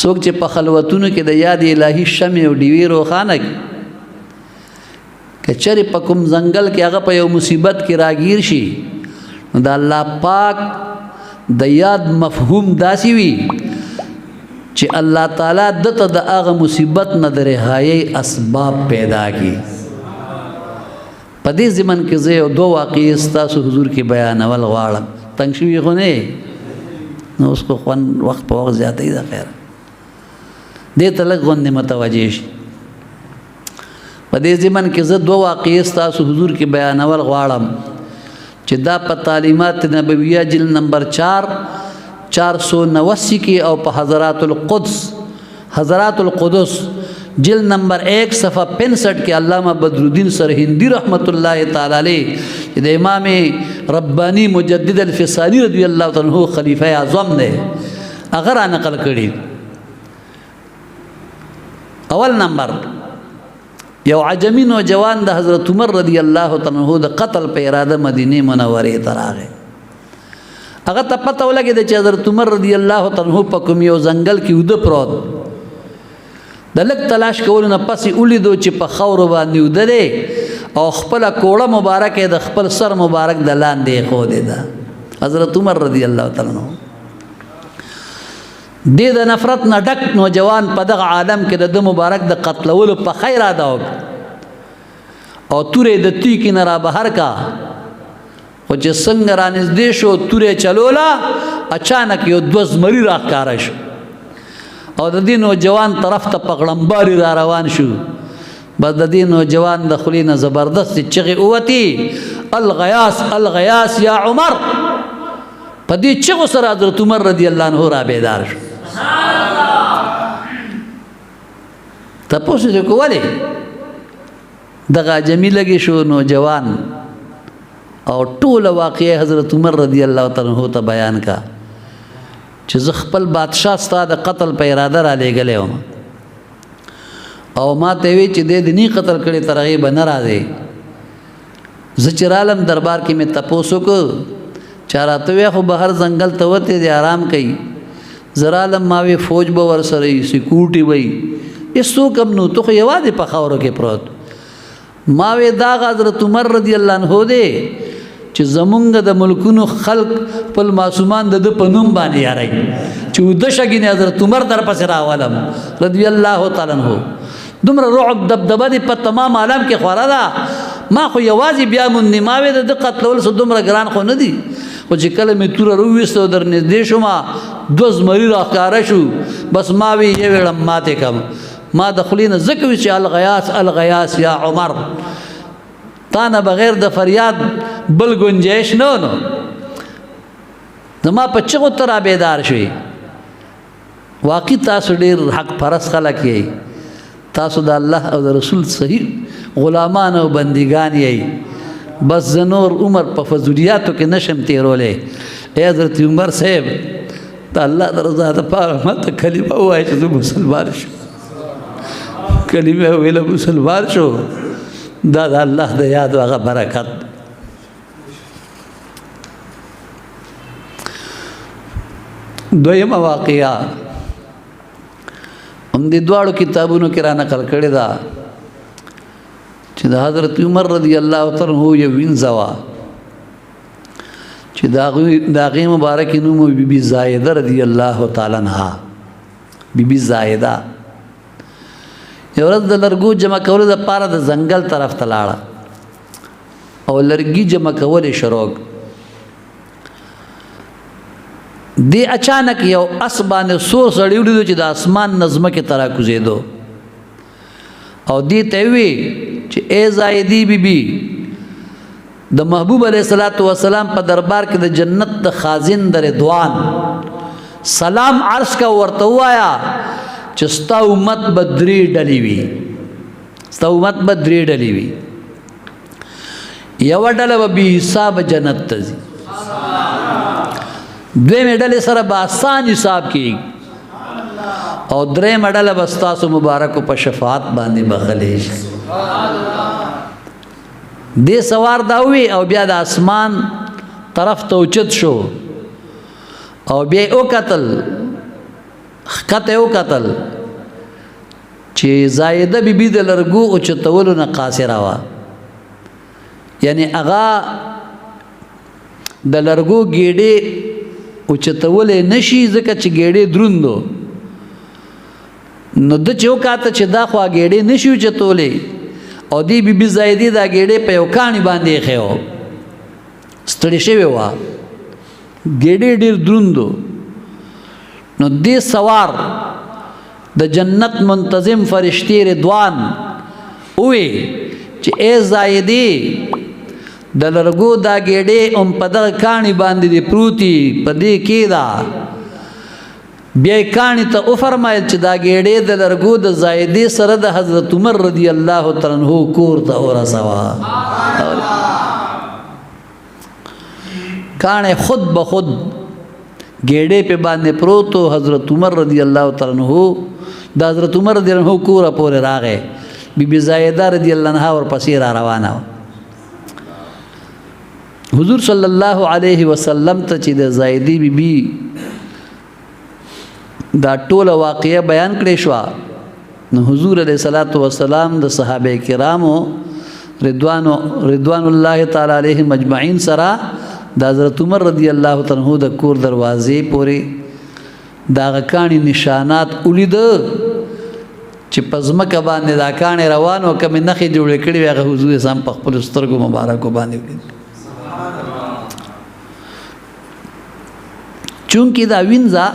څوک چې په خلوتونو کې د یاد الهي شمع او ډیوې روښانه کړي که چېرې په کوم ځنګل کې هغه په یو مصیبت کې راګیر شي نو د الله پاک د یاد مفهوم داسې وي چې الله تعالی دته د هغه مصیبت نه د رهایۍ اسباب پیدا کړي. په دې ضمن کې زه یو دو واقعې ستاسو حضور کې بیانول غواړم. تنګ شوي خو نه نو اوس خو خوند وخت په وخت زیاتوي ده خیر دې ته لږ غوندې متوجه شي. په دې ضمن کې زه دو واقعې ستاسو حضور کې بیانول غواړم چې دا په تعلیمات نبویه جلد نمبر 489 کې او په حضرات القدس جلد نمبر 1 صفحہ 65 کې علامہ بدرالدین سرهندی رحمت الله تعالی علیہ د امام ربانی مجدد الفسانی رضی الله تعالی عنہ خلیفہ اعظم نے اگر نقل کړي. اول نمبر یو عجمی نوجوان د حضرت عمر رضی الله تعالی عنہ د قتل په اراده مدینه منوره ته راغی. هغه ته پته ولګېده چې حضرت عمر رضی الله تعالی عنہ په کوم یو ځنګل کې وده پروت د لږ تلاش کولو نه پسې ولیدو چې په خاورو باندې وده دی او خپله کوړه مبارکه د خپل سر مبارک د لاندې ایښودې ده. حضرت عمر رضی الله تعالی عنہ دې د نفرت نه ډک نوجوان په دغه عالم کې د مبارک د قتلولو په خیر ادا وکړ او تورې د تیکې نه را بهر کا خو چې څنګه را نږدې شو تورې چلوله اچانک یو دوه زمري راښکاره شو او د دې نوجوان طرف ته په غړمباري را روان شو. بس د دې نوجوان د خولې نه زبردست چغې ووتې الغیاث الغیاث یا عمر. په دې چغو سره حضرت عمر رضی الله عنه را بیدار شو. تپوس یې کو ولې دغه جمی لګې شو نوجوان او ټوله واقعه حضرت عمر رضی الله تعالی عنہ ته بیان کا چې زه خپل بادشاه ستا د قتل په اراده را لېږلی وم او ما ته وی چې دې نه قتل کړي تر هغې به نه راځې. زه چې رالم دربار کې مې تپوس وکړ چا راته وی خو بهر ځنګل ته وتې دی آرام کوي. زه رالم ما وی فوج به ورسره وي سیکورټي به وي هېڅوک هم نو ته خو یوازې په خاورو کې پروت. ما وی دا حضرت عمر رضی الله عنه دی چې زمونږ د ملکونو خلق خپل معصومان د ده په نوم باندې یاروي چې وده شګینې حضرت عمر در پسې راولم رضی الله تعالی عنه. دومره رعب دبدبه دې په تمام عالم کې خوره ده. ما خو یوازې بیا موندې ما وی د ده قتلول څه دومره ګران خو نه دي خو چې کله مې توره راوویسته در نږدې شوم دوه زمري راښکاره شو بس ما وی یې ویړم ماتې کړم. ما د خولې نه ځکه وي چې الغیاث الغیاث یا عمر تا نه بغیر د فریاد بل گنجائش نه نو زما په چغو ته را بیدار شوي. واقعي تاسو ډېر حق پرست خلک یئ. تاسو د الله او د رسول صحیح غلامان او بندگان یئ. بس زه نور عمر په فضولیاتو کې نشم تېرولی. ای حضرت عمر صاحب د الله د رضا دپاره ماته کلمه ووایه چې زه مسلمان شم. کلمه ویله مسلمان شو. دا د الله د یاد هغه برکت. دویمه واقعه هم دې دواړو کتابونو کې را نقل کړې ده چې د حضرت عمر رضی الله تعالی عنہ یو وینځه وه چې د هغې مبارکې نوم بی بی زایده رضی الله تعالی عنها. بی بی زایده یو ورځ د لرګو جمع کولو دپاره د ځنګل طرف ته لاړه او لرګي جمع کولې شروع. دی اچانک یو اس باندې سور سړی ولیدو چې د اسمان نه ځمکې ته راکوزېدو او دې ته وی چې ای زایدي بیبي د محبوب علیه الصلاۃ والسلام په دربار کې د جنت د خازن د رضوان سلام عرض کا ورته ووایا چې ستا امت به درې ډلې وي. ستا امت به درې ډلې وي. یوه ډله به بې حسابه جنت ته ځي. دویمې ډلې سره به آسان حساب کېږي او درېیمه ډله به ستاسو مبارکو په شفاعت باندې بخلی شي. دې سوار دا وي او بیا د اسمان طرف ته اوچت شو او بیا یې وکتل خطه او قتل چې زایده بیبي د لرګو او چتولو نه قاصره وا، یعنی هغه د لرګو ګېډې او چتولې نشي ځکه چې ګېډې دروندو، نو د چوکاته چې دا خوا ګېډې نشي چتولې او دی بیبي زایدی دا ګېډې په یو کاڼي باندې خېو ستړي شوی وا، ګېډې ډېر دروندو. نو دې سوار د جنت منتظم فرشتي رضوان وې چې ای زایدی د لرګو دا ګېډې په دغه کاڼي باندې دی پروتي په دې کې دا، بیا کاڼي ته وفرمایل چې دا ګېډې د لرګو د زایدی سره د حضرت عمر رضی الله تعالی عنہ کور ته ورسوا. کاڼي خود به خود ګېډې په باندې پروتو، حضرت عمر رضی الله تعالی عنہ د حضرت عمر رضی الله عنہ کور پورې راغې، بیبي زایده رضی الله عنها ورپسې را روانه. حضور صلی الله علیه وسلم ته چې د زایدی بیبي دا ټوله واقعه بیان کړې شو، نو حضور علیه الصلاۃ والسلام د صحابه کرامو رضوان الله تعالی علیهم اجمعین سره د حضرت عمر رضی الله تعالی عنہ د کور دروازې پورې دا کاڼي نشانات ولید چې پزمکه باندې دا کاڼي روان او کوم نخې جوړې کړې هغه حضور سم په خپل سترګو مبارکو باندې ولید. چونکی دا وینځه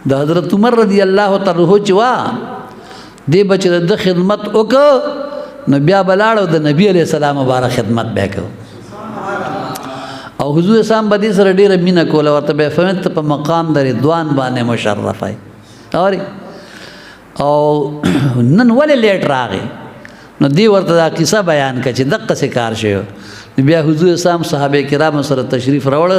د حضرت عمر رضی الله تعالی عنہ چې وا دې بچ د خدمت وکړ، نو بیا بلاړو د نبی علیہ السلام مبارک خدمت وکړ او حضور سام بدی سره ډیره مینه کوله، ورته به فهمت په مقام د رضوان باندې مشرف ای او نن ولې لیټ راغی، نو دی ورته دا قصه بیان کړه چې دغه څه کار شوی. بیا حضور سام صحابه کرام سره تشریف راوړ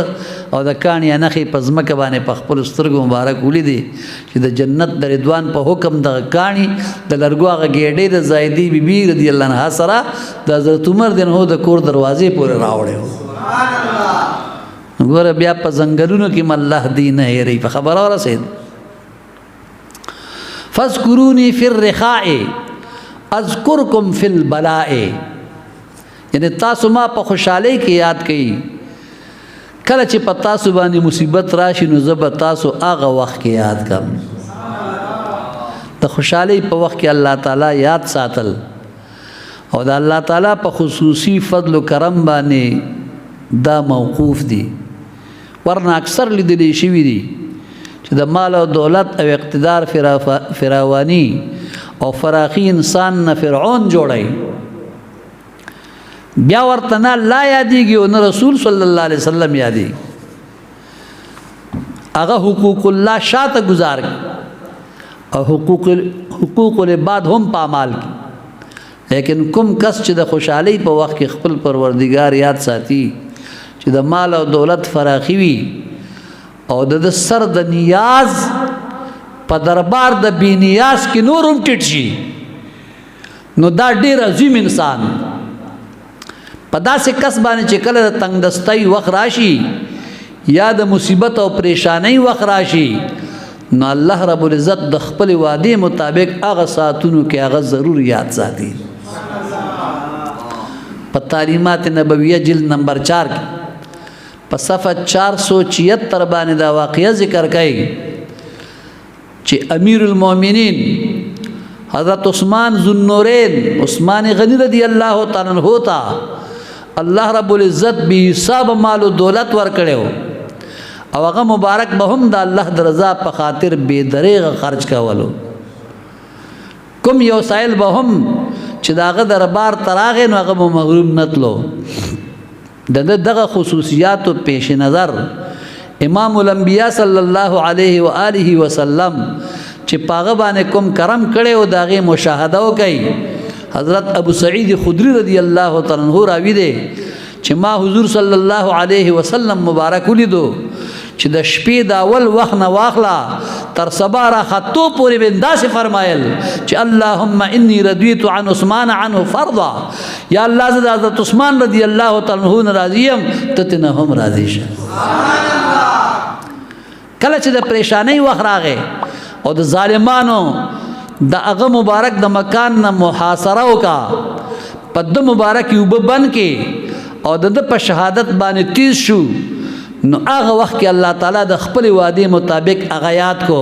او د کاڼي نخې په ځمکه باندې په خپل سترګو مبارک ولیدي چې د جنت د رضوان په حکم د کاڼي د لرګو هغه ګېډې د زایدی بیبي رضی الله عنها سره د حضرت عمر د کور دروازې پورې راوړې. ګوره بیا په ځنګلونو کې الله دی نه هېري، په خبره ورسېد. فاذکرونی فی الرخاء اذکرکم فی البلاء، یعنی تاسو ما په خوشحالۍ کې یاد کړئ، کله چې په تاسو باندې مصیبت راشي نو زه به تاسو هغه وخت کې یاد کړم. د خوشحالۍ په وخت کې الله تعالی یاد ساتل او د الله تعالی په خصوصي فضل و کرم باندې دا موقوف دي، ورنه اکثر لیدلی شوي دي چې د مال او دولت او اقتدار فراوانی او فراخي انسان نه فرعون جوړي، بیا ورته نه الله یادېږي او نه رسول صلی الله علیه وسلم یادېږي، هغه حقوق الله شاته گزار او حقوق العباد هم په اعمال کې. لیکن کوم کس چې د خوشحالۍ په وخت کې خپل پروردگار یاد ساتي، چې د مال او دولت فراخي وي او د سر د نیاز په دربار د بی نیاز کې نورم ټیټ شي، نو دا ډیر عظیم انسان په داسې کس باندې چې کله د تنگ دستۍ وخت راشي یا د مصیبت او پریشانۍ وخت راشي، نو الله رب العزت د خپل وعده مطابق هغه ساعتونو کې هغه ضرور یاد ساتي. په تعلیمات نبویہ جلد نمبر 4 کې په صفحه 476 باندې دا واقعه ذکر کړي چې امیر المؤمنین حضرت عثمان ذوالنورین عثمان غنی رضی الله تعالی عنہ ته الله رب العزت به حساب مال او دولت ورکړو او هغه مبارک به هم د الله د رضا په خاطر بے دریغه خرج کولو. کوم یو سائل به هم چې داغه دربار تراغه نو هغه محروم نتلو. دغه خصوصیات او پیش نظر امام الانبیاء صلی الله علیه و آله وسلم چې پاغه باندې کوم کرم کړي او داغه مشاهده وکړي. حضرت ابو سعید خدری رضی الله تعالی عنہ راوی دی چې ما حضور صلی الله علیه وسلم مبارک ولیدو چې د شپې د اول وخت نه واخلا تر سبا را خطو پورې بنداسه فرمایل چې اللهم انی رضیت عن عثمان عنه فرضا، یا الله زه حضرت عثمان رضی الله تعالی عنہ راضیم ته نه هم راضی شه. کله چې د پریشانۍ وخت راغی او د ظالمانو د هغه مبارک د مکان نه محاصره وکا، په د مبارک یو بن کې او د په شهادت باندې تیز شو، نو هغه وخت کې الله تعالی د خپل وعده مطابق هغه یاد کو